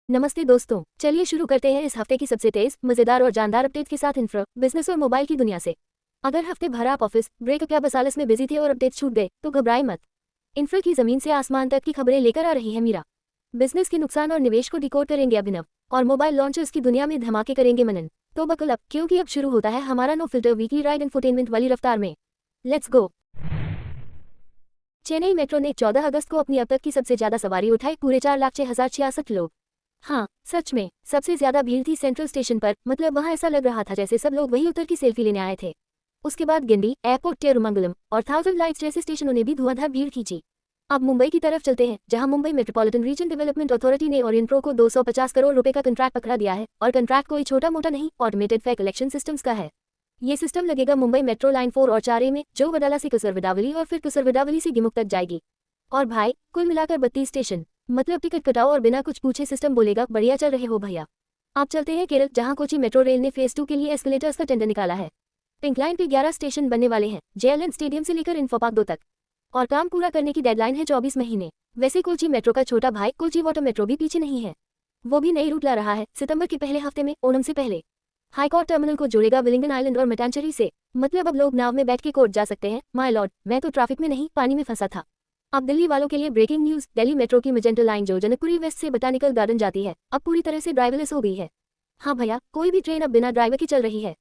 नमस्ते दोस्तों, चलिए शुरू करते हैं इस हफ्ते की सबसे तेज, मजेदार और जानदार अपडेट के साथ इंफ्रा, बिजनेस और मोबाइल की दुनिया से। अगर हफ्ते भर आप ऑफिस, ब्रेक या बसालस में बिजी थे और अपडेट छूट गए, तो घबराए मत। इंफ्रा की जमीन से आसमान तक की खबरें लेकर आ रही है मीरा। बिजनेस के नुकसान और निवेश को डिकोड करेंगे अभिनव, और मोबाइल लॉन्चर्स की दुनिया में धमाके करेंगे मनन। तो बकल अप, क्योंकि अब शुरू होता है हमारा no filter weekly ride infotainment वाली रफ्तार में। Let's go. चेन्नई मेट्रो ने 14 अगस्त को अपनी अब तक की सबसे ज्यादा सवारी उठाई, पूरे 4,06,066 लोग। हाँ, सच में सबसे ज्यादा भीड़ थी सेंट्रल स्टेशन पर, मतलब वहाँ ऐसा लग रहा था जैसे सब लोग वही उतर की सेल्फी लेने आए थे। उसके बाद गिंडी, एयरपोर्ट, टेरुमंगलम और थाउजेंड लाइट्स जैसे स्टेशनों ने भी धुआंधार भीड़ खींची। अब मुंबई की तरफ चलते हैं, जहां Mumbai metropolitan region development authority ने ओरिएंट को 250 करोड़ रुपए का कंट्रैक्ट पकड़ा दिया है, और कंट्रैक्ट कोई छोटा मोटा नहीं, ऑटोमेटेड फैर कलेक्शन सिस्टम्स का है। ये सिस्टम लगेगा मुंबई मेट्रो लाइन 4 और 4A में, जो वडाला से कुसरविडावली और फिर कुसरविडावली से गिमुक तक जाएगी। और भाई, कुल मिलाकर 32 स्टेशन, मतलब टिकट कटाओ और बिना कुछ पूछे सिस्टम बोलेगा बढ़िया चल रहे हो भैया। आप चलते हैं केरल, जहां कोची मेट्रो रेल ने फेज 2 के लिए एस्केलेटर्स का टेंडर निकाला है। पिंक लाइन पे 11 स्टेशन बनने वाले हैं, जेएलएन स्टेडियम से लेकर इन्फोपार्क 2 तक, और काम पूरा करने की डेडलाइन है 24 महीने। वैसे कोची मेट्रो का छोटा भाई कोची वाटर मेट्रो भी पीछे नहीं है, वो भी नई रूट ला रहा है सितंबर के पहले हफ्ते में, ओणम से पहले। हाईकोर्ट टर्मिनल को जोड़ेगा विलिंगन आइलैंड और मटांचेरी से, मतलब अब लोग नाव में बैठ के कोर्ट जा सकते हैं। माय लॉर्ड, मैं तो ट्रैफिक में नहीं, पानी में फंसा था। अब दिल्ली वालों के लिए ब्रेकिंग न्यूज, दिल्ली मेट्रो की मेजेंटा लाइन जो जनकपुरी वेस्ट से बटानिकल गार्डन जाती है, अब पूरी तरह से ड्राइवरलेस हो गई है। हाँ भैया, कोई भी ट्रेन अब बिना ड्राइवर की चल रही है,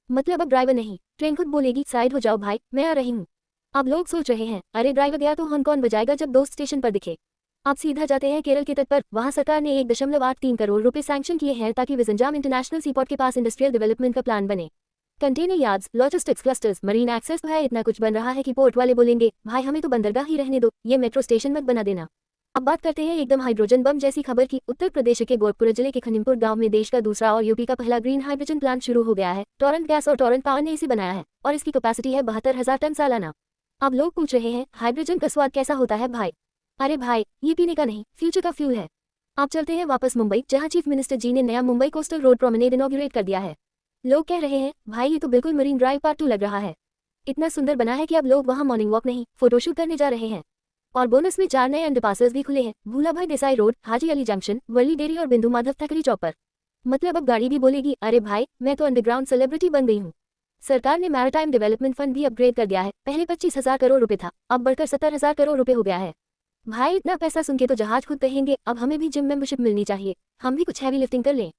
मतलब अब ड्राइवर नहीं, ट्रेन खुद बोलेगी साइड हो जाओ भाई, मैं आ रही हूँ। अब लोग सोच रहे हैं, अरे ड्राइवर गया तो हॉर्न कौन बजाएगा जब दोस्त स्टेशन पर दिखे। आप सीधा जाते हैं केरल के तट पर, वहां सरकार ने 1.83 करोड़ रुपए सैंक्शन किए हैं ताकि विजंजाम इंटरनेशनल सीपोर्ट के पास इंडस्ट्रियल डेवलपमेंट का प्लान बने। Container yards, logistics clusters, marine access है, इतना कुछ बन रहा है कि पोर्ट वाले बोलेंगे भाई हमें तो बंदरगाह ही रहने दो, ये मेट्रो स्टेशन मत बना देना। अब बात करते हैं एकदम हाइड्रोजन बम जैसी खबर की। उत्तर प्रदेश के गोरखपुर जिले के खनिमपुर गांव में देश का दूसरा और यूपी का पहला ग्रीन हाइड्रोजन प्लांट शुरू हो गया है। टोरेंट गैस और टोरेंट पावर ने इसे बनाया है, और इसकी कैपेसिटी है 72,000 टन सालाना। अब लोग पूछ रहे हैं, हाइड्रोजन का स्वाद कैसा होता है भाई? अरे भाई, ये पीने का नहीं, फ्यूचर का फ्यूल है। आप चलते हैं वापस मुंबई, जहां चीफ मिनिस्टर जी ने नया Mumbai coastal road promenade inaugurate कर दिया है। लोग कह रहे हैं, भाई ये तो बिल्कुल मरीन ड्राइव पार्ट 2 लग रहा है। इतना सुंदर बना है कि अब लोग वहां मॉर्निंग वॉक नहीं, फोटोशूट करने जा रहे हैं। और बोनस में 4 नए अंडरपासेस भी खुले हैं, Bhulabhai Desai road, Haji Ali junction, Worli dairy और बिंदु माधव थकरी चौक पर। मतलब अब गाड़ी भी बोलेगी, अरे भाई मैं तो अंडरग्राउंड सेलिब्रिटी बन गई हूँ। सरकार ने मैरिटाइम डेवलपमेंट फंड भी अपग्रेड कर दिया है, पहले 25,000 करोड़ रुपए था, अब बढ़कर 70,000 करोड़ रुपए हो गया है। भाई इतना पैसा सुन के तो जहाज खुद कहेंगे अब हमें भी जिम मेंबरशिप मिलनी चाहिए, हम भी कुछ हैवी लिफ्टिंग कर लें।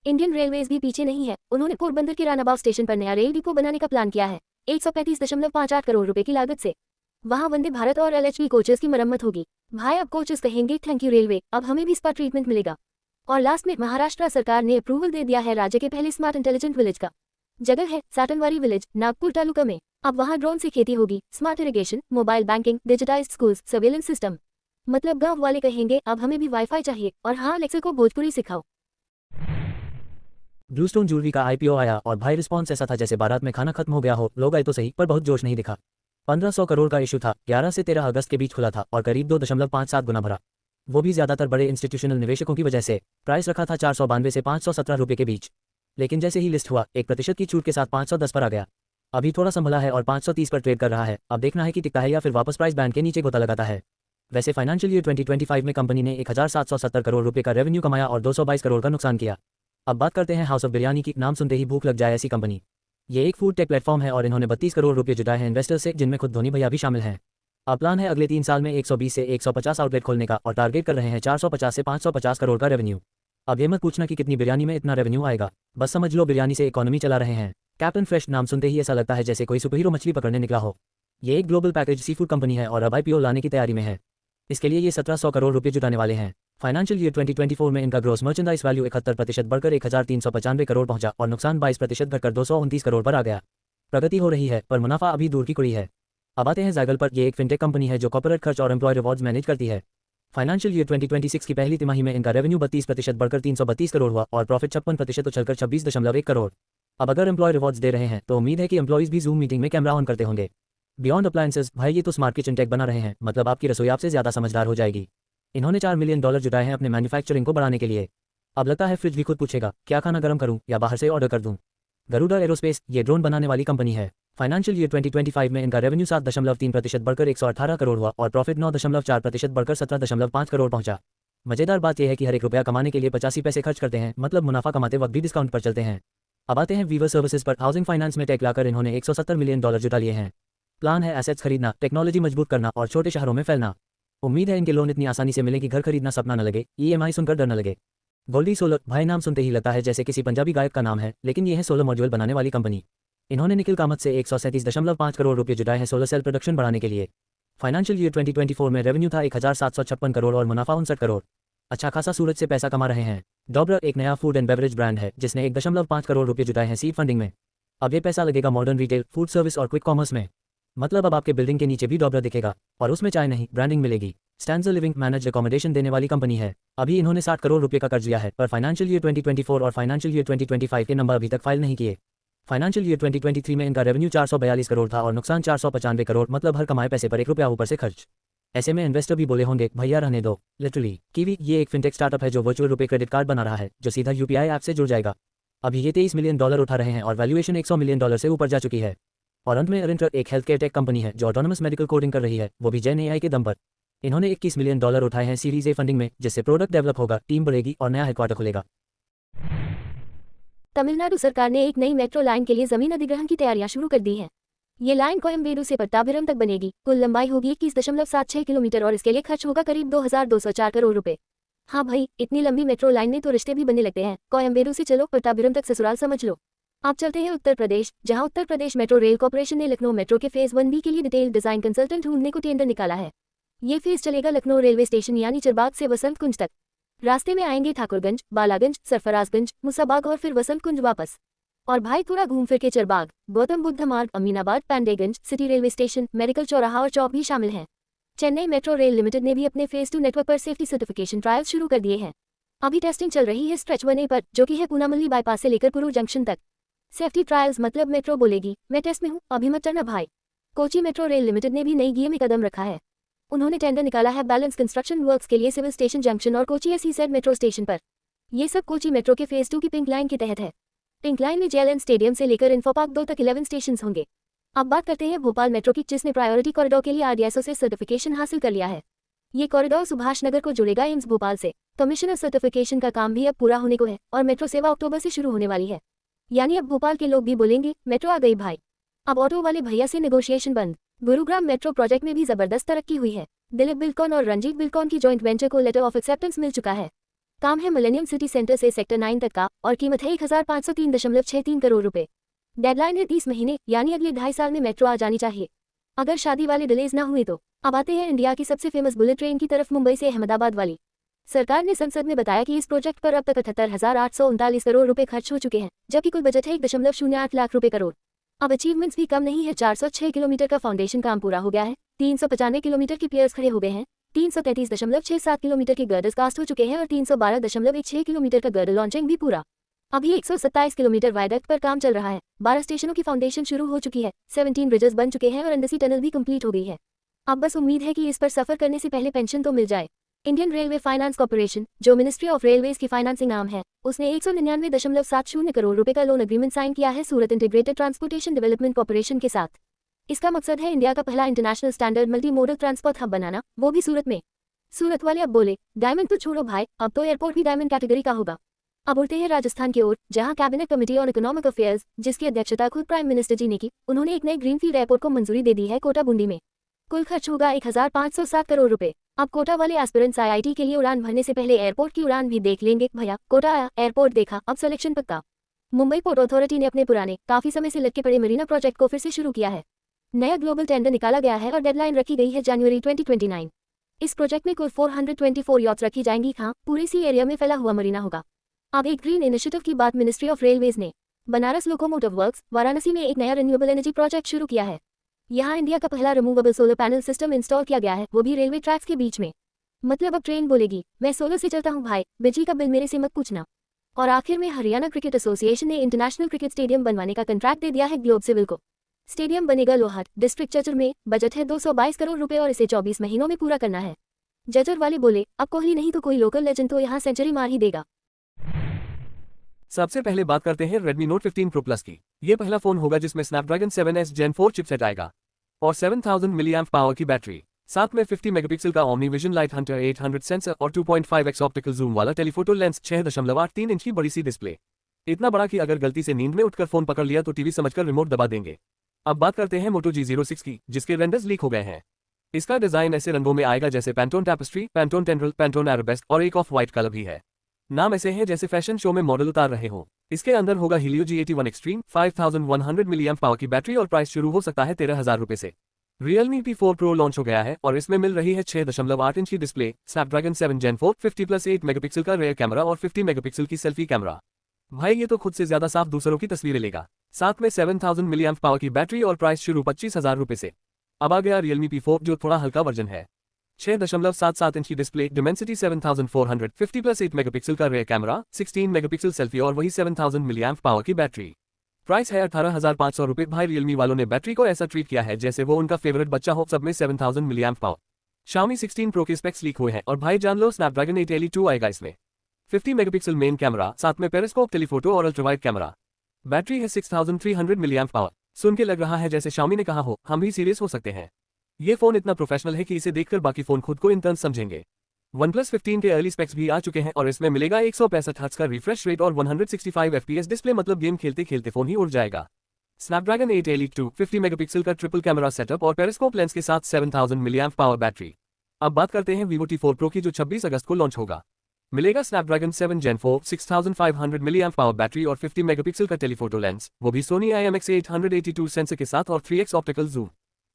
इंडियन रेलवेज भी पीछे नहीं है, उन्होंने पोरबंदर के रानाबाव स्टेशन पर नया रेल डिपो बनाने का प्लान किया है, 135.58 करोड़ रुपए की लागत से। वहां वंदे भारत और LHV कोचेस की मरम्मत होगी। भाई अब कोचेस कहेंगे थैंक यू रेलवे, अब हमें भी स्पा ट्रीटमेंट मिलेगा। और लास्ट में महाराष्ट्र सरकार ने अप्रूवल दे दिया है राज्य के पहले स्मार्ट इंटेलिजेंट विलेज का। जगह है साटनवारी विलेज, नागपुर तालुका में। अब वहां ड्रोन से खेती होगी, smart irrigation, mobile banking, digitised schools, surveillance system. मतलब गांव वाले कहेंगे अब हमें भी वाईफाई चाहिए, और हाँ अलेक्सा को भोजपुरी सिखाओ। ब्लूस्टोन ज्वेलरी का IPO आया और भाई रिस्पॉन्स ऐसा था जैसे बारात में खाना खत्म हो गया हो। लोग आए तो सही, पर बहुत जोश नहीं दिखा। 1500 करोड़ का इशू था, 11 से 13 अगस्त के बीच खुला था और करीब 2.57 गुना भरा, वो भी ज्यादातर बड़े इंस्टीट्यूशनल निवेशकों की वजह से। प्राइस रखा था 492 से 517 रुपये के बीच, लेकिन जैसे ही लिस्ट हुआ 1% की छूट के साथ 510 पर आ गया। अभी थोड़ा संभला है और 530 पर ट्रेड कर रहा है। अब देखना है कि टिकता है या फिर वापस प्राइस बैंड के नीचे गोता लगाता है। वैसे फाइनेंशियल ईयर 2025 में कंपनी ने 1770 करोड़ रुपए का रेवेन्यू कमाया और 222 करोड़ का नुकसान किया। अब बात करते हैं हाउस ऑफ बिरयानी की। नाम सुनते ही भूख लग जाए ऐसी कंपनी। ये एक फूड टेक प्लेटफॉर्म है और इन्होंने 32 करोड़ रुपए जुटाए हैं इन्वेस्टर्स से, जिनमें खुद धोनी भैया भी शामिल हैं। अब प्लान है अगले 3 साल में 120 से 150 आउटलेट खोलने का, और टारगेट कर रहे हैं 450 से 550 करोड़ का रेवेन्यू। अब ये मत पूछना कि कितनी बिरयानी में इतना रेवेन्यू आएगा, बस समझ लो बिरयानी से इकोनॉमी चला रहे हैं। कैप्टन फ्रेश नाम सुनते ही ऐसा लगता है जैसे कोई सुपरहीरो मछली पकड़ने निकला हो। ये एक global package sea food company है और अब IPO लाने की तैयारी में है। इसके लिए ये 1700 करोड़ रुपए जुटाने वाले हैं। फाइनेंशियल ईयर 2024 में इनका ग्रोस मर्चेंडाइज वैल्यू 71% बढ़कर 1395 करोड़ पहुंचा और नुकसान 22% घटकर 229 करोड़ पर आ गया। प्रगति हो रही है पर मुनाफा अभी दूर की कुड़ी है। अब आते हैं जाइगल पर। ये एक फिनटेक कंपनी है जो कॉर्पोरेट खर्च और एम्प्लॉय रिवॉर्ड्स मैनेज करती है। फाइनेंशियल ईयर 2026 की पहली तिमाही में इनका रेवेन्यू 32% बढ़कर 332 करोड़ हुआ और प्रॉफिट 56% उछलकर 26.1 करोड़। अब अगर एम्प्लॉय रिवॉर्ड्स दे रहे हैं तो उम्मीद है कि एम्प्लॉइज भी जूम मीटिंग में कैमरा ऑन करते होंगे। बियॉन्ड अप्लायंसेस, भाई ये तो स्मार्ट किचन टेक बना रहे हैं, मतलब आपकी रसोई आपसे ज्यादा समझदार हो जाएगी। इन्होंने $4 मिलियन जुटाए हैं अपने मैन्युफैक्चरिंग को बढ़ाने के लिए। अब लगता है फ्रिज भी खुद पूछेगा क्या खाना गर्म करूं या बाहर से ऑर्डर कर दूं। गरुड़ा एरोस्पेस, ये ड्रोन बनाने वाली कंपनी है। फाइनेंशियल ईयर 2025 में इनका रेवेन्यू 7.3% बढ़कर 118 करोड़ हुआ और प्रॉफिट 9.4% बढ़कर 17.5 करोड़ पहुंचा। मजेदार बात यह है कि हर एक रुपया कमाने के लिए 85 पैसे खर्च करते हैं, मतलब मुनाफा कमाते वक्त भी डिस्काउंट पर चलते हैं। अब आते हैं वीवर सर्विसेज पर। हाउसिंग फाइनेंस में टेक लाकर इन्होंने $170 मिलियन जुटा लिए हैं। प्लान है एसेट्स खरीदना, टेक्नोलॉजी मजबूत करना और छोटे शहरों में फैलना। उम्मीद है इनके लोन इतनी आसानी से मिले कि घर खरीदना सपना न लगे, EMI सुनकर डर न लगे। गोल्डी सोलर, भाई नाम सुनते ही लगता है जैसे किसी पंजाबी गायक का नाम है, लेकिन यह है सोलर मॉड्यूल बनाने वाली कंपनी। इन्होंने निखिल कामत से 137.5 करोड़ रुपये जुटाए हैं सोलर सेल प्रोडक्शन बढ़ाने के लिए। फाइनेंशियल ईयर 2024 में रेवेन्यू था 1756 करोड़ और मुनाफा 59 करोड़। अच्छा खासा सूरज से पैसा कमा रहे हैं। डॉबरा एक नया फूड एंड बेवरेज ब्रांड है जिसने 1.5 करोड़ रुपये जुटाए हैं सीड फंडिंग में। अब ये पैसा लगेगा मॉडर्न रिटेल, फूड सर्विस और क्विक कॉमर्स में। मतलब अब आपके बिल्डिंग के नीचे भी डॉबरा दिखेगा और उसमें चाय नहीं, ब्रांडिंग मिलेगी। स्टैंडर्ड लिविंग मैनेज अकोमोडेशन देने वाली कंपनी है। अभी इन्होंने 60 करोड़ रुपये का कर्ज लिया है, पर फाइनेंशियल ईयर 2024 और फाइनेंशियल ईयर 2025 के नंबर अभी तक फाइल नहीं किए। फाइनेंशियल ईयर 2023 में इनका रेवेन्यू 442 करोड़ था और नुकसान 495 करोड़, मतलब हर कमाए पैसे पर 1 रुपया ऊपर से खर्च। ऐसे में इन्वेस्टर भी बोले होंगे भैया रहने दो। लिटरली कीवी ये एक फिनटेक स्टार्टअप है जो वर्चुअल रुपए क्रेडिट कार्ड बना रहा है, जो सीधा UPI ऐप से जुड़ जाएगा। अभी ये $23 मिलियन उठा रहे हैं और वैल्यूएशन $100 मिलियन से ऊपर जा चुकी है। और अंत में अरेंटर एक हेल्थ केयर टेक कंपनी है जो ऑटोनमस मेडिकल कोडिंग कर रही है, वो भी जेन AI के दम पर। इन्होंने $21 मिलियन उठाए हैं सीरीज A फंडिंग में, जिससे प्रोडक्ट डेवलप होगा, टीम बढ़ेगी और नया हेडक्वार्टर खुलेगा। तमिलनाडु सरकार ने एक नई मेट्रो लाइन के लिए जमीन अधिग्रहण की तैयारियां शुरू कर दी हैं। ये लाइन कोयम्बेडु से पट्टाभिरम तक बनेगी। कुल लंबाई होगी 21.76 किलोमीटर और इसके लिए खर्च होगा करीब 2204 करोड़ रुपए। हाँ भाई, इतनी लंबी मेट्रो लाइन में तो रिश्ते भी बनने लगते हैं। कोयम्बेडु से चलो, पट्टाभिरम तक ससुराल समझ लो। आप चलते हैं उत्तर प्रदेश, जहां Uttar Pradesh metro rail corporation ने लखनऊ मेट्रो के फेज 1B के लिए डिटेल डिजाइन कंसल्टेंट ढूंढने को टेंडर निकाला है। ये फेज चलेगा लखनऊ रेलवे स्टेशन यानी चरबाग से वसंत कुंज तक। रास्ते में आएंगे ठाकुरगंज, बालागंज, सरफराजगंज, मुसाबाग और फिर वसंत कुंज वापस। और भाई थोड़ा घूम फिर के चरबाग, गौतम बुद्ध मार्ग, Aminabad, Pandeganj, city railway station, medical चौराहा और चौक भी शामिल हैं। चेन्नई मेट्रो रेल लिमिटेड ने भी अपने फेज 2 नेटवर्क पर सेफ्टी सर्टिफिकेशन ट्रायल शुरू कर दिए हैं। अभी टेस्टिंग चल रही है स्ट्रेच 1A पर, जो कि है पूनामल्ली बाईपास से लेकर कुरूर जंक्शन तक। सेफ्टी ट्रायल्स मतलब मेट्रो बोलेगी मैं टेस्ट में हूँ, अभी मत डरना भाई। कोची मेट्रो रेल लिमिटेड ने भी नई गियर में कदम रखा है। उन्होंने टेंडर निकाला है बैलेंस कंस्ट्रक्शन वर्क्स के लिए सिविल स्टेशन जंक्शन और कोची SEZ मेट्रो स्टेशन पर। ये सब कोची मेट्रो के फेज 2 की पिंक लाइन के तहत है। पिंक लाइन में JLN स्टेडियम से लेकर इन्फो पार्क 2 तक 11 स्टेशन होंगे। अब बात करते हैं भोपाल मेट्रो की, जिसने प्रायोरिटी कॉरिडोर के लिए RDSO से सर्टिफिकेशन हासिल कर लिया है। ये कॉरिडोर सुभाष नगर को जुड़ेगा एम्स भोपाल से। कमिश्नर सर्टिफिकेशन का काम भी अब पूरा होने को है और मेट्रो सेवा अक्टूबर से शुरू होने वाली है। यानी अब भोपाल के लोग भी बोलेंगे मेट्रो आ गई भाई। अब ऑटो वाले भैया से नेगोशिएशन बंद। गुरुग्राम मेट्रो प्रोजेक्ट में भी जबरदस्त तरक्की हुई है। दिलीप बिल्कॉन और रंजीत बिल्कॉन की जॉइंट वेंचर को लेटर ऑफ एक्सेप्टेंस मिल चुका है। काम है मिलेनियम सिटी सेंटर से सेक्टर 9 तक का और कीमत है 1503.63 करोड़ रुपए। डेडलाइन है 30 महीने, यानी अगले 2.5 साल में मेट्रो आ जानी चाहिए, अगर शादी वाले डिलेज ना हुए तो। अब आते हैं इंडिया की सबसे फेमस बुलेट ट्रेन की तरफ, मुंबई से अहमदाबाद वाली। सरकार ने संसद में बताया कि इस प्रोजेक्ट पर अब तक 78,839 करोड़ रुपए खर्च हो चुके हैं, जबकि कुल बजट है 1.08 लाख रुपए करोड़। अब अचीवमेंट्स भी कम नहीं है। 406 किलोमीटर का फाउंडेशन काम पूरा हो गया है, 395 किलोमीटर के पियर्स खड़े हो गए हैं, 333.67 किलोमीटर के गर्डर्स कास्ट हो चुके हैं और 312.16 किलोमीटर का गर्डर लॉन्चिंग भी पूरा। अभी 127 किलोमीटर वायडक्ट पर काम चल रहा है। 12 स्टेशनों की फाउंडेशन शुरू हो चुकी है, 17 ब्रिजेस बन चुके हैं और अंडरसी टनल भी कंप्लीट हो गई है। अब बस उम्मीद है कि इस पर सफर करने से पहले पेंशन तो मिल जाए। इंडियन रेलवे फाइनेंस कॉर्पोरेशन, जो मिनिस्ट्री ऑफ रेलवेज की फाइनेंसिंग आर्म है, उसने 199.70 करोड़ रुपए का लोन एग्रीमेंट साइन किया है Surat integrated transportation development corporation के साथ। इसका मकसद है इंडिया का पहला international standard multi modal transport hub बनाना, वो भी सूरत में। सूरत वाले अब बोले डायमंड तो छोड़ो भाई, अब तो एयरपोर्ट भी डायमंड कैटेगरी का होगा। अब उड़ते हैं राजस्थान की ओर, जहां cabinet committee on economic affairs, जिसकी अध्यक्षता खुद प्राइम मिनिस्टर जी ने की, उन्होंने एक नए ग्रीनफील्ड एयरपोर्ट को मंजूरी दे दी है कोटा बूंदी में। कुल खर्च होगा 1507 करोड़ रुपए। अब कोटा वाले एस्पिरेंट्स IIT के लिए उड़ान भरने से पहले एयरपोर्ट की उड़ान भी देख लेंगे। भैया कोटा आया, एयरपोर्ट देखा, अब सिलेक्शन पक्का। मुंबई पोर्ट अथॉरिटी ने अपने पुराने काफी समय से लटके पड़े मरीना प्रोजेक्ट को फिर से शुरू किया है। नया ग्लोबल टेंडर निकाला गया है और डेडलाइन रखी गई है जनवरी 2029। इस प्रोजेक्ट में कुल 424 यॉट्स रखी जाएंगी। हाँ, पूरे सी एरिया में फैला हुआ मरीना होगा। अब एक ग्रीन इनिशिएटिव की बात मिनिस्ट्री ऑफ रेलवेज ने बनारस लोकोमोटिव वर्क्स वाराणसी में एक नया रिन्यूएबल एनर्जी प्रोजेक्ट शुरू किया है। यहाँ इंडिया का पहला removable solar panel system install किया गया है, वो भी रेलवे ट्रैक्स के बीच में। मतलब अब ट्रेन बोलेगी मैं सोलर से चलता हूँ भाई, बिजली का बिल मेरे से मत पूछना। और आखिर में हरियाणा क्रिकेट एसोसिएशन ने इंटरनेशनल क्रिकेट स्टेडियम बनवाने का कंट्रैक्ट दे दिया है ग्लोब सिविल को। स्टेडियम बनेगा लोहाट डिस्ट्रिक्ट जजर में, बजट है 222 करोड़ रुपए और इसे 24 महीनों में पूरा करना है। जजर वाले बोले अब कोहली नहीं तो कोई लोकल लेजेंड तो यहाँ सेंचुरी मार ही देगा। सबसे पहले बात करते हैं Redmi Note 15 Pro Plus की। ये पहला फोन होगा जिसमें Snapdragon 7S Gen 4 चिपसेट आएगा और 7000 mAh पावर की बैटरी। साथ में 50 मेगापिक्सल का omni vision light Hunter 800 sensor और 2.5x ऑप्टिकल जूम वाला टेलीफोटो लेंस, 6.83 इंच की बड़ी सी डिस्प्ले। इतना बड़ा कि अगर गलती से नींद में उठकर फोन पकड़ लिया तो टीवी समझकर रिमोट दबा देंगे। अब बात करते हैं मोटो G06 की, जिसके रेंडर्स लीक हो गए हैं। इसका डिजाइन ऐसे रंगों में आएगा जैसे Pantone tapestry, Pantone tendril, Pantone एराबेस्क और एक ऑफ व्हाइट कलर भी है। नाम ऐसे हैं जैसे फैशन शो में मॉडल उतार रहे हो। इसके अंदर होगा Helio G81 extreme, 5100 mAh power की बैटरी और प्राइस शुरू हो सकता है 13,000 रुपए से। Realme P4 Pro लॉन्च हो गया है और इसमें मिल रही है 6.8 इंच की डिस्प्ले, Snapdragon 7 Gen 4, 50+8 मेगापिक्सल का रेयर कैमरा और 50 मेगापिक्सल की सेल्फी कैमरा। भाई ये तो खुद से ज्यादा साफ दूसरों की तस्वीरें लेगा। साथ में 7000 mAh पावर की बैटरी और प्राइस शुरू 25,000 रुपए से। अब आ गया Realme P4 जो थोड़ा हल्का वर्जन है। 6.77 इंच की डिस्प्ले, Dimensity 7400, 50+8 मेगापिक्सल का रेयर कैमरा, 16 मेगापिक्सल सेल्फी और वही 7000 mAh पावर की बैटरी। प्राइस है 18,500 रुपए। भाई Realme वालों ने बैटरी को ऐसा ट्रीट किया है जैसे वो उनका फेवरेट बच्चा हो। सब में 7000 mAh पावर। Xiaomi 16 Pro के स्पेक्स लीक हुए हैं और भाई जान लो Snapdragon 8 Elite 2 आएगा इसमें। 50 मेगापिक्सल मेन कैमरा, साथ में पेरिस्कोप, टेलीफोटो और अल्ट्रावाइड कैमरा। बैटरी है 6300 mAh पावर। सुन के लग रहा है जैसे Xiaomi ने कहा हो हम भी सीरियस हो सकते हैं। ये फोन इतना प्रोफेशनल है कि इसे देखकर बाकी फोन खुद को इंटर्न समझेंगे। OnePlus 15 के अर्ली स्पेक्स भी आ चुके हैं और इसमें मिलेगा 165 हर्ट्ज का रिफ्रेश रेट और 165 FPS डिस्प्ले, मतलब गेम खेलते खेलते फोन ही उड़ जाएगा। Snapdragon 8 Elite 2, 50 मेगापिक्सल का ट्रिपल कैमरा सेटअप और पेरिस्कोप लेंस के साथ 7000 mAh पावर बैटरी। अब बात करते हैं Vivo T4 Pro की जो 26 अगस्त को लॉन्च होगा। मिलेगा Snapdragon 7 Gen 4, 6500 mAh power battery और 50 मेगापिक्सल का टेलीफोटो लेंस, वो भी Sony IMX882 सेंसर के साथ और 3x ऑप्टिकल जूम।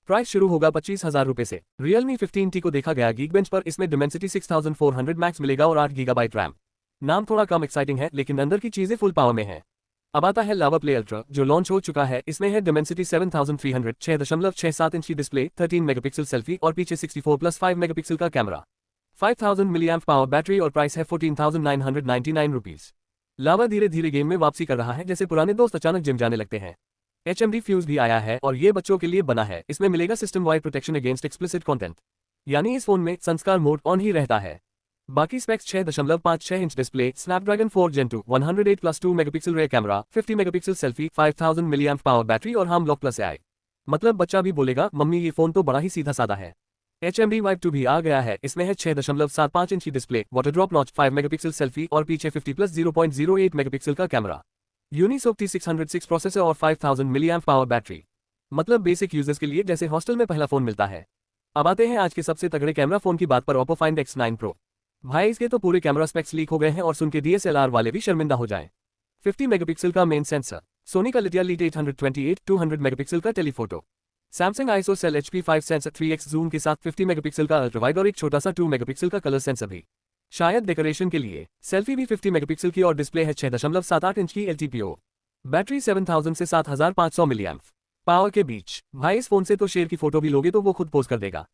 प्राइस शुरू होगा 25,000 रुपए से। Realme 15T को देखा गया Geekbench पर, इसमें Dimensity 6400 Max मिलेगा और 8 GB रैम। नाम थोड़ा कम एक्साइटिंग है लेकिन अंदर की चीजें फुल पावर में है। अब आता है Lava Play Ultra जो लॉन्च हो चुका है। इसमें है Dimensity 7300, 6.67 इंच की डिस्प्ले, 13 मेगापिक्सल सेल्फी और पीछे 64+5 मेगापिक्सल का कैमरा, 5000 mAh पावर बैटरी और प्राइस है 14,999 रुपीज। लावा धीरे धीरे गेम में वापसी कर रहा है जैसे पुराने दोस्त अचानक जिम जाने लगते हैं। HMD फ्यूज भी आया है और ये बच्चों के लिए बना है। इसमें मिलेगा system wide protection against explicit content, यानी इस फोन में संस्कार मोड ऑन ही रहता है। बाकी specs 6.56 inch display, Snapdragon 4 Gen 2, 108+2 megapixel rare camera, 50 megapixel selfie, 5000 mAh power battery और हार्म लॉक प्लस AI। मतलब बच्चा भी बोलेगा मम्मी ये फोन तो बड़ा ही सीधा साधा है। HMD Vive 2 भी आ गया है। इसमें है 6.75 इंच की display, water drop notch, 5 megapixel selfie और पीछे 50+0.08 मेगापिक्सल का कैमरा, यूनिसोक T606 प्रोसेसर और 5000 mAh पावर बैटरी। मतलब बेसिक यूजर्स के लिए जैसे हॉस्टल में पहला फोन मिलता है। अब आते हैं आज के सबसे तगड़े कैमरा फोन की बात पर, Oppo Find X9 Pro। भाई इसके तो पूरे कैमरा स्पेक्स लीक हो गए हैं और सुन के DSLR वाले भी शर्मिंदा हो जाएं। 50 मेगापिक्सल का मेन सेंसर, सोनी का लिथिया लीड 828, 200 मेगापिक्सल का telephoto, Samsung ISOCELL HP5 sensor, 3x zoom के साथ 50 मेगापिक्सल का अल्ट्रावाइड और एक छोटा सा 2 मेगापिक्सल का कलर सेंसर भी, शायद डेकोरेशन के लिए। सेल्फी भी 50 मेगापिक्सल की और डिस्प्ले है 6.78 इंच की LTPO। बैटरी 7000 से 7500 mAh पावर के बीच। भाई इस फोन से तो शेर की फोटो भी लोगे तो वो खुद पोस्ट कर देगा।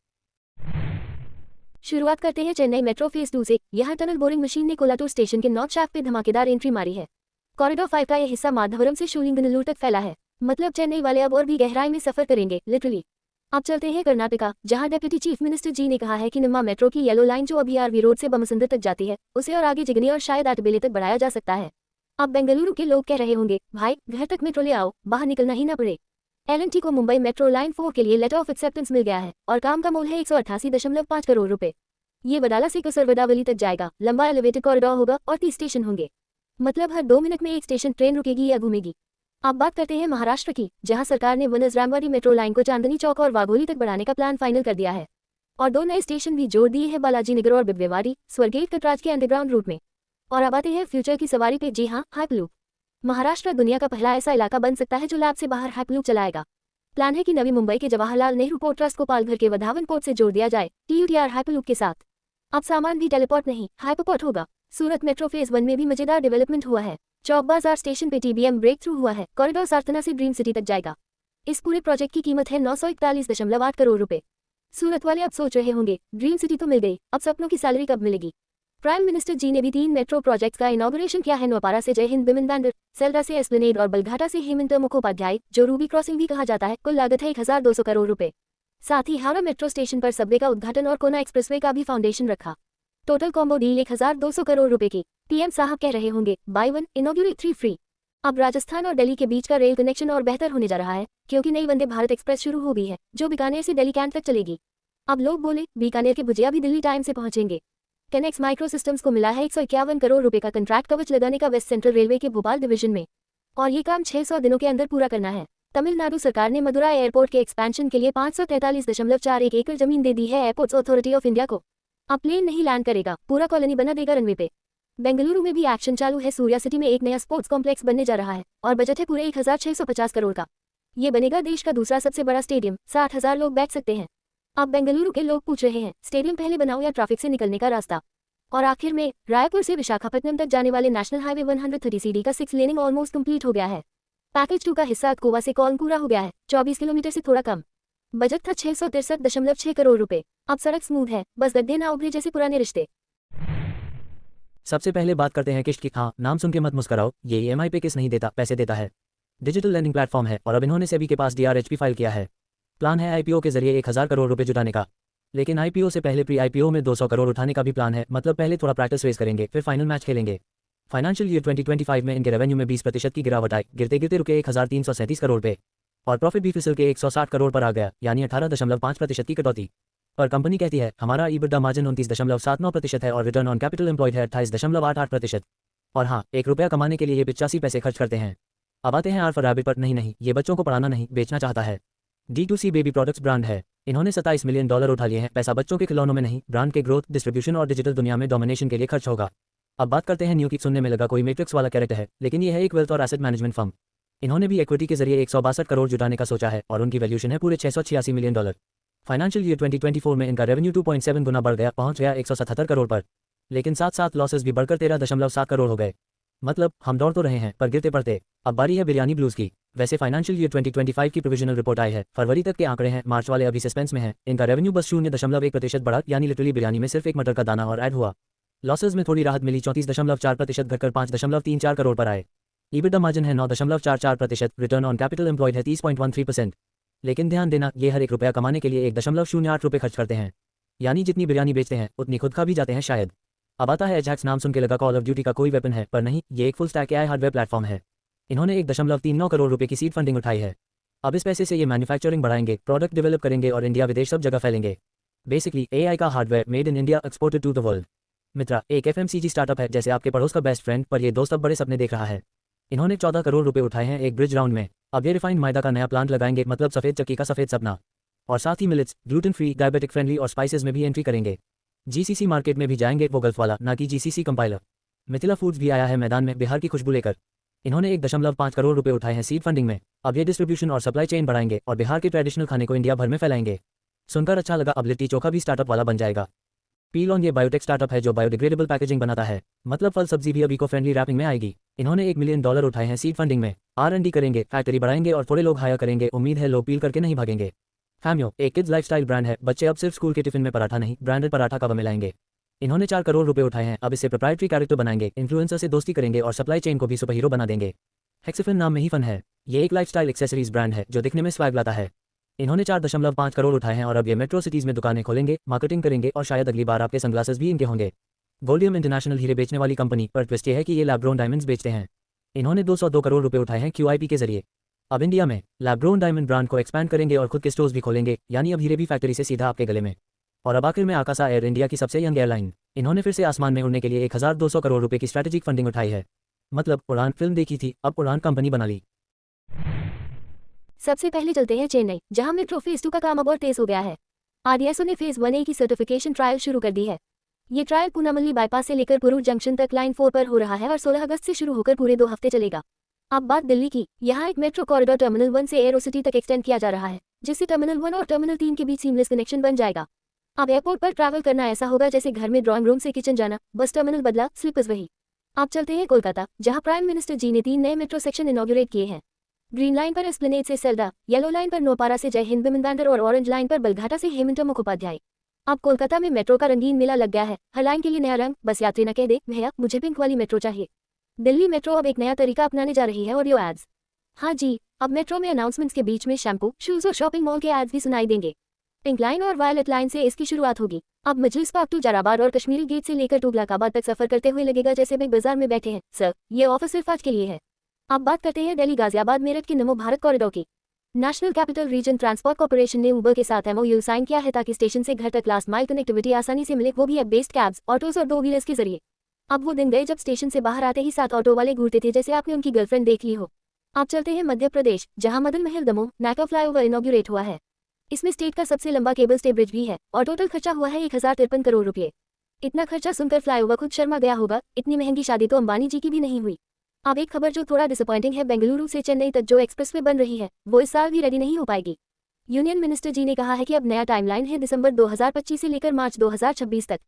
शुरुआत करते हैं चेन्नई मेट्रो फेज 2 से। यहाँ टनल बोरिंग मशीन ने कोलाटूर स्टेशन के नॉर्थ शाफ्ट पे धमाकेदार एंट्री मारी है। कॉरिडोर 5 का यह हिस्सा माधवरम से शूलिंगनल्लूर तक फैला है। मतलब चेन्नई वाले अब और भी गहराई में सफर करेंगे, लिटरली। अब चलते हैं कर्नाटका, जहां डेप्यूटी चीफ मिनिस्टर जी ने कहा है कि निम्मा मेट्रो की येलो लाइन जो अभी आरवी रोड से बमसंदर तक जाती है, उसे और आगे जिगनी और शायद आटबेले तक बढ़ाया जा सकता है। अब बेंगलुरु के लोग कह रहे होंगे भाई घर तक मेट्रो ले आओ, बाहर निकलना ही ना पड़े। L&T को मुंबई मेट्रो लाइन 4 के लिए लेटर ऑफ एक्सेप्टेंस मिल गया है और काम का मूल्य है 188.5 करोड़ रुपए। ये बडाला से कसरवदावली तक जाएगा। लंबा एलिवेटेड कॉरिडोर होगा और 30 स्टेशन होंगे। मतलब हर 2 मिनट में एक स्टेशन ट्रेन रुकेगी या घूमेगी। अब बात करते हैं महाराष्ट्र की, जहां सरकार ने वनस रामवाड़ी मेट्रो लाइन को चांदनी चौक और वाघोली तक बढ़ाने का प्लान फाइनल कर दिया है और 2 नए स्टेशन भी जोड़ दिए हैं, बालाजी नगर और बिब्बेवाड़ी, स्वर्गेट कटराज के अंडरग्राउंड रूट में। और अब आते हैं फ्यूचर की सवारी पे। जी हाँ, हाइपरलूप। महाराष्ट्र दुनिया का पहला ऐसा इलाका बन सकता है जो लैब से बाहर हाइपरलूप चलाएगा। प्लान है कि नवी मुंबई के जवाहरलाल नेहरू पोर्ट ट्रस्ट को पालघर के वधावन पोर्ट से जोड़ दिया जाए TUTR हाइपरलूप के साथ। अब सामान भी टेलीपोर्ट नहीं हाइपरपोर्ट होगा। सूरत मेट्रो फेज 1 में भी मजेदार डेवलपमेंट हुआ है। चौक बाजार स्टेशन पे TBM ब्रेक थ्रू हुआ है। कॉरिडोर सार्थना से ड्रीम सिटी तक जाएगा। इस पूरे प्रोजेक्ट की कीमत है 941.8 करोड़ रुपए। सूरत वाले अब सोच रहे होंगे ड्रीम सिटी तो मिल गई, अब सपनों की सैलरी कब मिलेगी। प्राइम मिनिस्टर जी ने भी 3 मेट्रो प्रोजेक्ट्स का इनॉग्रेशन किया है। नौपारा से जय हिंद बिमन बैंडर, सेल्डा से एस्प्लेनेड और बलघाटा से हेमंत मुखोपाध्याय, जो रूबी क्रॉसिंग भी कहा जाता है। कुल लागत है 1200 करोड़ रुपए। साथ ही हावड़ा मेट्रो स्टेशन पर सबवे का उद्घाटन और कोना एक्सप्रेसवे का भी फाउंडेशन रखा। टोटल कॉम्बो डील 1200 करोड़ रुपए की। PM साहब कह रहे होंगे बाय 1 इनॉग्रेट 3 फ्री। अब राजस्थान और दिल्ली के बीच का रेल कनेक्शन और बेहतर होने जा रहा है क्योंकि नई वंदे भारत एक्सप्रेस शुरू हो गई है जो बीकानेर से दिल्ली कैंट तक चलेगी। अब लोग बोले बीकानेर के भुजिया भी दिल्ली टाइम से पहुंचेंगे। कनेक्स माइक्रो सिस्टम्स को मिला है 151 करोड़ रुपए का कंट्रैक्ट कवच लगाने का वेस्ट सेंट्रल रेलवे के भोपाल डिवीजन में, और ये काम 600 दिनों के अंदर पूरा करना है। तमिलनाडु सरकार ने मदुराई एयरपोर्ट के एक्सपेंशन के लिए 543.41 एकड़ जमीन दे दी है एयरपोर्ट्स अथॉरिटी ऑफ इंडिया को। अब प्लेन नहीं लैंड करेगा, पूरा कॉलोनी बना देगा रनवे पे। बेंगलुरु में भी एक्शन चालू है। सूर्या सिटी में एक नया स्पोर्ट्स कॉम्प्लेक्स बनने जा रहा है और बजट है पूरे 1650 करोड़ का। ये बनेगा देश का दूसरा सबसे बड़ा स्टेडियम, 60,000 लोग बैठ सकते हैं। अब बेंगलुरु के लोग पूछ रहे हैं स्टेडियम पहले बनाओ या ट्रैफिक से निकलने का रास्ता। और आखिर में रायपुर से विशाखापट्टनम तक जाने वाले नेशनल हाईवे 130 सीडी का 6 लेनिंग ऑलमोस्ट कंप्लीट हो गया है। पैकेज 2 का हिस्सा गोवा से कॉल पूरा हो गया है, 24 किलोमीटर से थोड़ा कम। बजट था 663.6 करोड़ रुपए। अब सड़क स्मूथ है, बस गड्ढे ना उभरे जैसे पुराने रिश्ते। सबसे पहले बात करते हैं किश्त की। हाँ, नाम सुन के मत मुस्कुराओ, ये EMI पे किस्त नहीं देता, पैसे देता है। डिजिटल लैंडिंग प्लेटफॉर्म है और अब इन्होंने सेबी के पास DRHP फाइल किया है। प्लान है IPO के जरिए 1000 करोड़ रुपए जुटाने का। लेकिन IPO से पहले प्री IPO में 200 करोड़ उठाने का भी प्लान है। मतलब पहले थोड़ा प्रैक्टिस रेस करेंगे, फिर फाइनल मैच खेलेंगे। फाइनेंशियल ईयर 2025 में इनके रेवेन्यू में 20% की गिरावट आई, गिरते गिरते रुके 1337 करोड़ पे, और प्रॉफिट भी फिसल के 160 करोड़ पर आ गया, यानी 18.5% की कटौती। पर कंपनी कहती है हमारा EBITDA मार्जिन 29.79% है और रिटर्न ऑन कैपिटल एम्प्लॉयड है 28.88%। और हाँ, ₹1 कमाने के लिए ये 85 पैसे खर्च करते हैं। अब आते हैं आर फॉर रैबिट पर। नहीं, ये बच्चों को पढ़ाना नहीं, बेचना चाहता है। D2C बेबी प्रोडक्ट्स ब्रांड है। इन्होंने $27 मिलियन उठा लिए हैं। पैसा बच्चों के खिलौनों में नहीं, ब्रांड के ग्रोथ, डिस्ट्रीब्यूशन और डिजिटल दुनिया में डोमिनेशन के लिए खर्च होगा। अब बात करते हैं न्यू की। सुनने में लगा कोई मैट्रिक्स वाला कैरेक्टर है, लेकिन ये है एक वेल्थ और एसेट मैनेजमेंट फर्म। इन्होंने भी इक्विटी के जरिए 162 करोड़ जुटाने का सोचा है और उनकी वैल्यूशन है पूरे $686 मिलियन। फाइनेंशियल ईयर 2024 में इनका रेवेन्यू 2.7 गुना बढ़ गया, पहुंच गया 177 करोड़ पर। लेकिन साथ साथ लॉसेस भी बढ़कर 13.7 करोड़ हो गए। मतलब हम दौड़ तो रहे हैं पर गिरते पड़ते। अब बारी है बिरयानी ब्लूज की। वैसे फाइनेंशियल ईयर 2025 की प्रोविजनल रिपोर्ट आई है, फरवरी तक के आंकड़े हैं, मार्च वाले अभी सस्पेंस में हैं। इनका रेवेन्यू बस 0.1% बढ़ा, यानी लिटरली बिरयानी में सिर्फ एक मटर का दाना और ऐड हुआ। लॉसेस में थोड़ी राहत मिली, 34.4% घटकर 5.34 करोड़ पर आए। EBITDA मार्जिन है 9.44%, रिटर्न ऑन कैपिटल एम्प्लॉयड है 30.13%। लेकिन ध्यान देना, ये हर ₹1 कमाने के लिए 1.08 रुपये खर्च करते हैं, यानी जितनी बिरयानी बेचते हैं उतनी खुद खा भी जाते हैं शायद। अब आता है एजैक्स। नाम सुन के लगा कॉल ऑफ ड्यूटी का कोई वेपन है, पर नहीं, ये एक full stack AI hardware platform है। इन्होंने 1.39 करोड़ रुपए की सीड फंडिंग उठाई है। अब इस पैसे से ये मैन्युफैक्चरिंग बढ़ाएंगे, प्रोडक्ट डेवलप करेंगे और इंडिया विदेश सब जगह फैलेंगे। बेसिकली AI का hardware made in India exported to the world. Mitra एक FMCG स्टार्टअप है, जैसे आपके पड़ोस का बेस्ट फ्रेंड, पर ये दोस्त अब बड़े सपने देख रहा है। इन्होंने 14 करोड़ रुपए उठाए हैं एक ब्रिज राउंड में। अब ये रिफाइंड मैदा का नया प्लांट लगाएंगे, मतलब सफेद चक्की का सफेद सपना। और साथ ही millets, gluten free, diabetic friendly और स्पाइसेस में भी एंट्री करेंगे। GCC मार्केट में भी जाएंगे, वो गल्फ वाला, ना कि GCC कंपाइलर। मिथिला फूड्स भी आया है मैदान में, बिहार की खुशबू लेकर। इन्होंने 1.5 करोड़ रुपए उठाए हैं सीड फंडिंग में। अब ये डिस्ट्रीब्यूशन और सप्लाई चेन बढ़ाएंगे और बिहार के ट्रेडिशनल खाने को इंडिया भर में फैलाएंगे। सुनकर अच्छा लगा, अब लिट्टी चोखा भी स्टार्टअप वाला बन जाएगा। पीलॉन ये बायोटेक स्टार्टअप है जो बायोडिग्रेडेबल पैकेजिंग बनाता है, मतलब फल सब्जी भी अब इको फ्रेंडली रैपिंग में आएगी। इन्होंने $1 मिलियन उठाए हैं सीड फंडिंग में। R&D करेंगे, फैक्ट्री बढ़ाएंगे और थोड़े लोग हायर करेंगे। उम्मीद है लोग पील करके नहीं भागेंगे। फैमियो एक किड्स लाइफस्टाइल ब्रांड है। बच्चे अब सिर्फ स्कूल के टिफिन में पराठा नहीं, ब्रांडेड पराठा कब मिलाएंगे। इन्होंने 4 करोड़ रुपए उठाए हैं। अब इससे प्रोप्राइटरी कैरेक्टर बनाएंगे, इन्फ्लुएंसर से दोस्ती करेंगे और सप्लाई चेन को भी सुपर हीरो बना देंगे। हेक्सिफिन नाम में ही फन है। ये एक लाइफस्टाइल एक्सेसरीज ब्रांड है जो दिखने में स्वैग लाता है। इन्होंने 4.5 करोड़ उठाए हैं और अब ये मेट्रो सिटीज में दुकानें खोलेंगे, मार्केटिंग करेंगे और शायद अगली बार आपके सनग्लासेस भी इनके होंगे। गोल्डियम इंटरनेशनल हीरे बेचने वाली कंपनी, पर ट्विस्ट ये है कि ये लैब ग्रोन डायमंड्स बेचते हैं। इन्होंने 202 करोड़ रुपए उठाए हैं QIP के जरिए। अब इंडिया में लैब ग्रोन डायमंड ब्रांड को एक्सपैंड करेंगे और खुद के स्टोर्स भी खोलेंगे, यानी अब हीरे भी फैक्ट्री से सीधा आपके गले में। और अब आखिर में आकाशा एयर, इंडिया की सबसे यंग एयरलाइन। इन्होंने फिर से आसमान में उड़ने के लिए 1200 करोड़ रुपए की स्ट्रैटेजिक फंडिंग उठाई है। मतलब उड़ान फिल्म देखी थी, अब उड़ान कंपनी बना ली। सबसे पहले चलते हैं चेन्नई, जहां मेट्रो फेज 2 का काम अब और तेज हो गया है। RDSO ने फेज 1A की सर्टिफिकेशन ट्रायल शुरू कर दी है। ये ट्रायल पूनामल्ली बाईपास से लेकर पुरूर जंक्शन तक लाइन 4 पर हो रहा है और 16 अगस्त से शुरू होकर पूरे 2 हफ्ते चलेगा। अब बात दिल्ली की। यहाँ एक मेट्रो कॉरिडोर टर्मिनल 1 से एयरोसिटी तक एक्सटेंड किया जा रहा है, जिससे टर्मिनल 1 और टर्मिनल 3 के बीच सीमलेस कनेक्शन बन जाएगा। अब एयरपोर्ट पर ट्रैवल करना ऐसा होगा जैसे घर में ड्राइंग रूम से किचन जाना, बस टर्मिनल बदला, स्लीपर्स वही। अब चलते हैं कोलकाता, जहां प्राइम मिनिस्टर जी ने 3 नए मेट्रो सेक्शन इनॉग्रेट किए हैं। ग्रीन लाइन पर एस्प्लेनेड से सेल्डा, येलो लाइन पर नोपारा से जय हिंद विमेन बैंडर और ऑरेंज लाइन पर बलघाटा से हेमंत मुखोपाध्याय। अब कोलकाता में मेट्रो का रंगीन मेला लग गया है। हर लाइन के लिए नया रंग, बस यात्री न कह दे भैया मुझे पिंक वाली मेट्रो चाहिए। दिल्ली मेट्रो अब एक नया तरीका अपनाने जा रही है, ऑडियो एड्स। हाँ जी, अब मेट्रो में अनाउंसमेंट्स के बीच में शैम्पू, शूज और शॉपिंग मॉल के एड्स भी सुनाई देंगे। पिंक लाइन और वायलेट लाइन से इसकी शुरुआत होगी। अब मजलिस पार्क टू जाराबाद और कश्मीरी गेट से लेकर तुगलकाबाद तक सफर करते हुए लगेगा जैसे बिग बाजार में बैठे हैं। सर, ये ऑफर सिर्फ आज के लिए है। अब बात करते हैं दिल्ली गाजियाबाद मेरठ के नमो भारत कॉरिडोर की। National capital region transport corporation ने उबर के साथ एमओयू साइन किया है ताकि स्टेशन से घर तक लास्ट माइल कनेक्टिविटी आसानी से मिले, वो भी ऐप बेस्ड कैब्स, ऑटोज और 2 व्हीलर्स के जरिए। अब वो दिन गए जब स्टेशन से बाहर आते ही 7 ऑटो वाले घूरते थे जैसे आपने उनकी गर्लफ्रेंड देख ली हो। आप चलते हैं मध्य प्रदेश, जहां मदन महल दमोह नाका फ्लाईओवर इनॉग्यूरेट हुआ है। इसमें स्टेट का सबसे लंबा केबल स्टे ब्रिज भी है और टोटल खर्चा हुआ है 1053 करोड़ रुपये। इतना खर्चा सुनकर फ्लाईओवर खुद शर्मा गया होगा, इतनी महंगी शादी तो अंबानी जी की भी नहीं हुई। अब एक खबर जो थोड़ा डिसअपॉइंटिंग है, बेंगलुरु से चेन्नई तक जो एक्सप्रेसवे बन रही है वो इस साल भी रेडी नहीं हो पाएगी। यूनियन मिनिस्टर जी ने कहा है कि अब नया टाइमलाइन है दिसंबर 2025 से लेकर मार्च 2026 तक।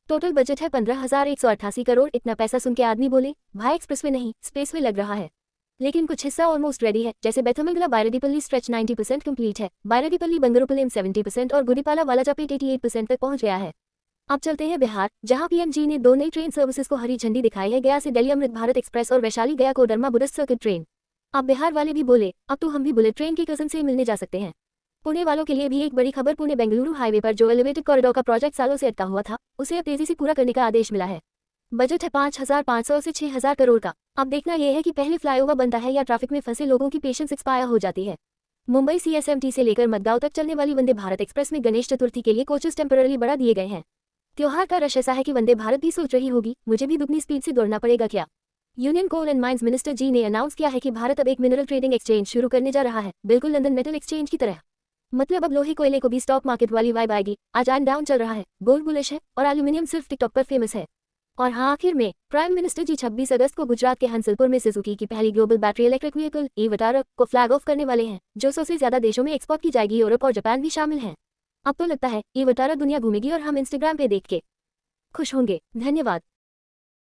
टोटल बजट है 15,188 करोड़। इतना पैसा सुन के आदमी बोले भाई एक्सप्रेसवे नहीं स्पेसवे लग रहा है। लेकिन कुछ हिस्सा ऑलमोस्ट रेडी है, जैसे बेथमंगला बायरेडीपल्ली स्ट्रेच 90% कंप्लीट है, बायरेडीपल्ली बंगरुपल्ली 70% और गुडीपाला वालाजापेट 88% तक पहुंच गया है। अब चलते हैं बिहार, जहां पीएमजी ने 2 नई ट्रेन सर्विसेज को हरी झंडी दिखाई है, गया से दिल्ली अमृत भारत एक्सप्रेस और वैशाली गया कोडरमा बुरस सर्किट ट्रेन। अब बिहार वाले भी बोले अब तो हम भी बुलेट ट्रेन की कज़न से मिलने जा सकते हैं। पुणे वालों के लिए भी एक बड़ी खबर, पुणे बेंगलुरु हाईवे पर जो एलिवेटेड कॉरिडोर का प्रोजेक्ट सालों से अटका हुआ था उसे अब तेजी से पूरा करने का आदेश मिला है। बजट है 5,500 से 6,000 करोड़ का। अब देखना यह है कि पहले फ्लाईओवर बनता है या ट्रैफिक में फंसे लोगों की पेशेंस एक्सपायर हो जाती है। मुंबई सीएसएमटी से लेकर मडगांव तक चलने वाली वंदे भारत एक्सप्रेस में गणेश चतुर्थी के लिए कोचेस टेम्पररी बढ़ा दिए गए हैं। त्योहार का रश ऐसा है कि वंदे भारत भी सोच रही होगी मुझे भी दुगनी स्पीड से दौड़ना पड़ेगा क्या। Union coal and mines minister ji ने अनाउंस किया है कि भारत अब एक मिनरल ट्रेडिंग एक्सचेंज शुरू करने जा रहा है, बिल्कुल लंदन मेटल एक्सचेंज की तरह। मतलब अब लोहे कोयले को भी स्टॉक मार्केट वाली वाइब आएगी। आज एंड डाउन चल रहा है, गोल्ड बुलिश है और एल्यूमिनियम सिर्फ टिकटॉक पर फेमस है। और हाँ, आखिर में प्राइम मिनिस्टर जी 26 अगस्त को गुजरात के हंसलपुर में सुजुकी की पहली ग्लोबल बैटरी इलेक्ट्रिक व्हीकल ई-विटारा को फ्लैग ऑफ करने वाले हैं, जो 100 से ज्यादा देशों में एक्सपोर्ट की जाएगी। यूरोप और जापान भी शामिल हैं। अब तो लगता है ई-विटारा दुनिया घूमेगी और हम इंस्टाग्राम पे देख के खुश होंगे। धन्यवाद।